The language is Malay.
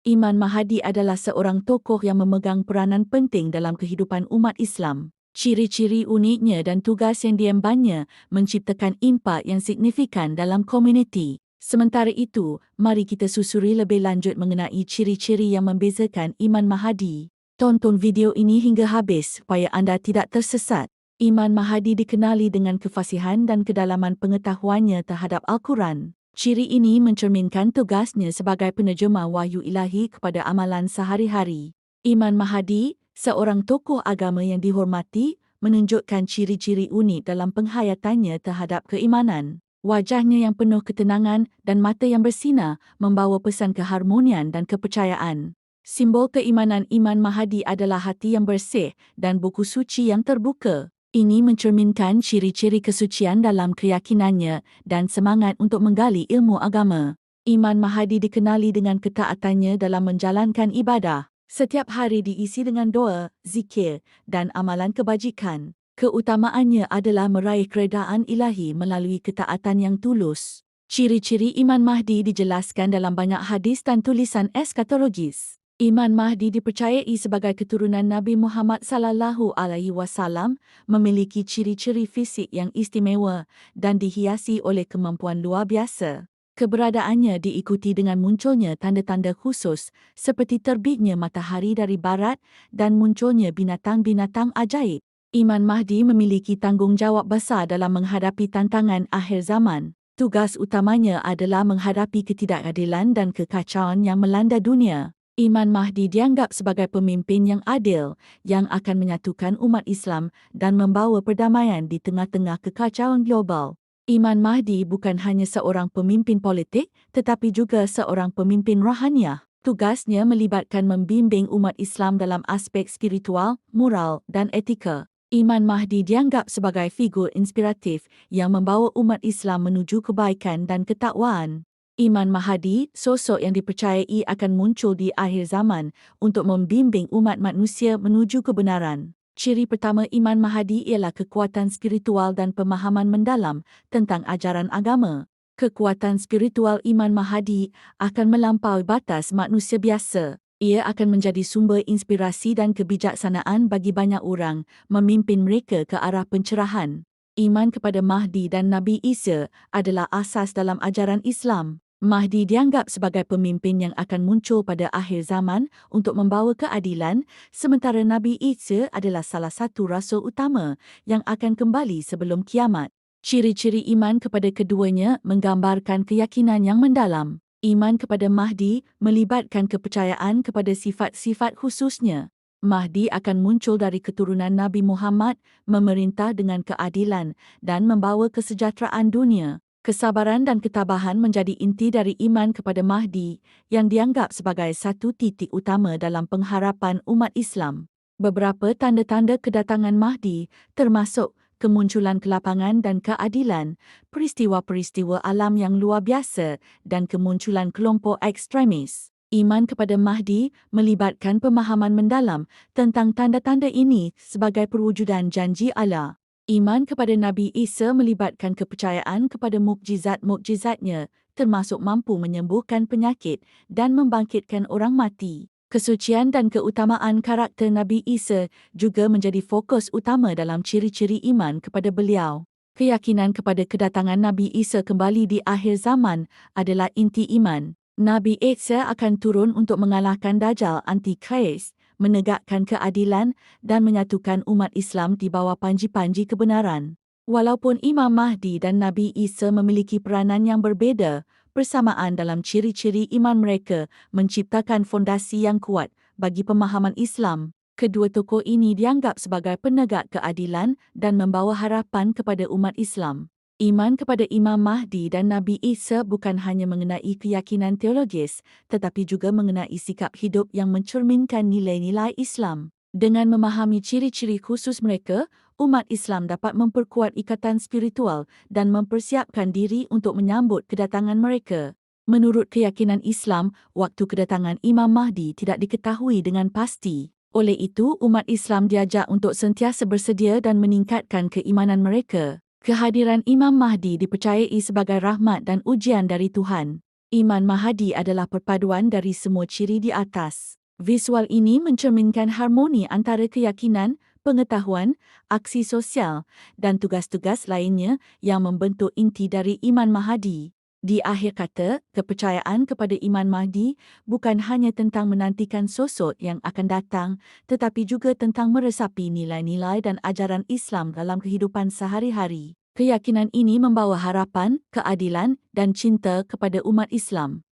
Imam Mahdi adalah seorang tokoh yang memegang peranan penting dalam kehidupan umat Islam. Ciri-ciri uniknya dan tugas yang diembannya menciptakan impak yang signifikan dalam komuniti. Sementara itu, mari kita susuri lebih lanjut mengenai ciri-ciri yang membezakan Imam Mahdi. Tonton video ini hingga habis supaya anda tidak tersesat. Imam Mahdi dikenali dengan kefasihan dan kedalaman pengetahuannya terhadap Al-Quran. Ciri ini mencerminkan tugasnya sebagai penerjemah wahyu ilahi kepada amalan sehari-hari. Imam Mahdi, seorang tokoh agama yang dihormati, menunjukkan ciri-ciri unik dalam penghayatannya terhadap keimanan. Wajahnya yang penuh ketenangan dan mata yang bersinar membawa pesan keharmonian dan kepercayaan. Simbol keimanan Imam Mahdi adalah hati yang bersih dan buku suci yang terbuka. Ini mencerminkan ciri-ciri kesucian dalam keyakinannya dan semangat untuk menggali ilmu agama. Imam Mahdi dikenali dengan ketaatannya dalam menjalankan ibadah. Setiap hari diisi dengan doa, zikir, dan amalan kebajikan. Keutamaannya adalah meraih keredaan ilahi melalui ketaatan yang tulus. Ciri-ciri Imam Mahdi dijelaskan dalam banyak hadis dan tulisan eskatologis. Imam Mahdi dipercayai sebagai keturunan Nabi Muhammad sallallahu alaihi wasallam, memiliki ciri-ciri fisik yang istimewa dan dihiasi oleh kemampuan luar biasa. Keberadaannya diikuti dengan munculnya tanda-tanda khusus seperti terbitnya matahari dari barat dan munculnya binatang-binatang ajaib. Imam Mahdi memiliki tanggungjawab besar dalam menghadapi tantangan akhir zaman. Tugas utamanya adalah menghadapi ketidakadilan dan kekacauan yang melanda dunia. Imam Mahdi dianggap sebagai pemimpin yang adil yang akan menyatukan umat Islam dan membawa perdamaian di tengah-tengah kekacauan global. Imam Mahdi bukan hanya seorang pemimpin politik tetapi juga seorang pemimpin rohaniah. Tugasnya melibatkan membimbing umat Islam dalam aspek spiritual, moral dan etika. Imam Mahdi dianggap sebagai figur inspiratif yang membawa umat Islam menuju kebaikan dan ketakwaan. Imam Mahdi, sosok yang dipercayai akan muncul di akhir zaman untuk membimbing umat manusia menuju kebenaran. Ciri pertama Imam Mahdi ialah kekuatan spiritual dan pemahaman mendalam tentang ajaran agama. Kekuatan spiritual Imam Mahdi akan melampaui batas manusia biasa. Ia akan menjadi sumber inspirasi dan kebijaksanaan bagi banyak orang, memimpin mereka ke arah pencerahan. Iman kepada Mahdi dan Nabi Isa adalah asas dalam ajaran Islam. Mahdi dianggap sebagai pemimpin yang akan muncul pada akhir zaman untuk membawa keadilan, sementara Nabi Isa adalah salah satu rasul utama yang akan kembali sebelum kiamat. Ciri-ciri iman kepada keduanya menggambarkan keyakinan yang mendalam. Iman kepada Mahdi melibatkan kepercayaan kepada sifat-sifat khususnya. Mahdi akan muncul dari keturunan Nabi Muhammad, memerintah dengan keadilan dan membawa kesejahteraan dunia. Kesabaran dan ketabahan menjadi inti dari iman kepada Mahdi yang dianggap sebagai satu titik utama dalam pengharapan umat Islam. Beberapa tanda-tanda kedatangan Mahdi termasuk kemunculan kelapangan dan keadilan, peristiwa-peristiwa alam yang luar biasa dan kemunculan kelompok ekstremis. Iman kepada Mahdi melibatkan pemahaman mendalam tentang tanda-tanda ini sebagai perwujudan janji Allah. Iman kepada Nabi Isa melibatkan kepercayaan kepada mukjizat-mukjizatnya, termasuk mampu menyembuhkan penyakit dan membangkitkan orang mati. Kesucian dan keutamaan karakter Nabi Isa juga menjadi fokus utama dalam ciri-ciri iman kepada beliau. Keyakinan kepada kedatangan Nabi Isa kembali di akhir zaman adalah inti iman. Nabi Isa akan turun untuk mengalahkan Dajjal Antikris, menegakkan keadilan dan menyatukan umat Islam di bawah panji-panji kebenaran. Walaupun Imam Mahdi dan Nabi Isa memiliki peranan yang berbeza, persamaan dalam ciri-ciri iman mereka menciptakan fondasi yang kuat bagi pemahaman Islam. Kedua tokoh ini dianggap sebagai penegak keadilan dan membawa harapan kepada umat Islam. Iman kepada Imam Mahdi dan Nabi Isa bukan hanya mengenai keyakinan teologis, tetapi juga mengenai sikap hidup yang mencerminkan nilai-nilai Islam. Dengan memahami ciri-ciri khusus mereka, umat Islam dapat memperkuat ikatan spiritual dan mempersiapkan diri untuk menyambut kedatangan mereka. Menurut keyakinan Islam, waktu kedatangan Imam Mahdi tidak diketahui dengan pasti. Oleh itu, umat Islam diajak untuk sentiasa bersedia dan meningkatkan keimanan mereka. Kehadiran Imam Mahdi dipercayai sebagai rahmat dan ujian dari Tuhan. Iman Mahdi adalah perpaduan dari semua ciri di atas. Visual ini mencerminkan harmoni antara keyakinan, pengetahuan, aksi sosial dan tugas-tugas lainnya yang membentuk inti dari Iman Mahdi. Di akhir kata, kepercayaan kepada Iman Mahdi bukan hanya tentang menantikan sosok yang akan datang, tetapi juga tentang meresapi nilai-nilai dan ajaran Islam dalam kehidupan sehari-hari. Keyakinan ini membawa harapan, keadilan dan cinta kepada umat Islam.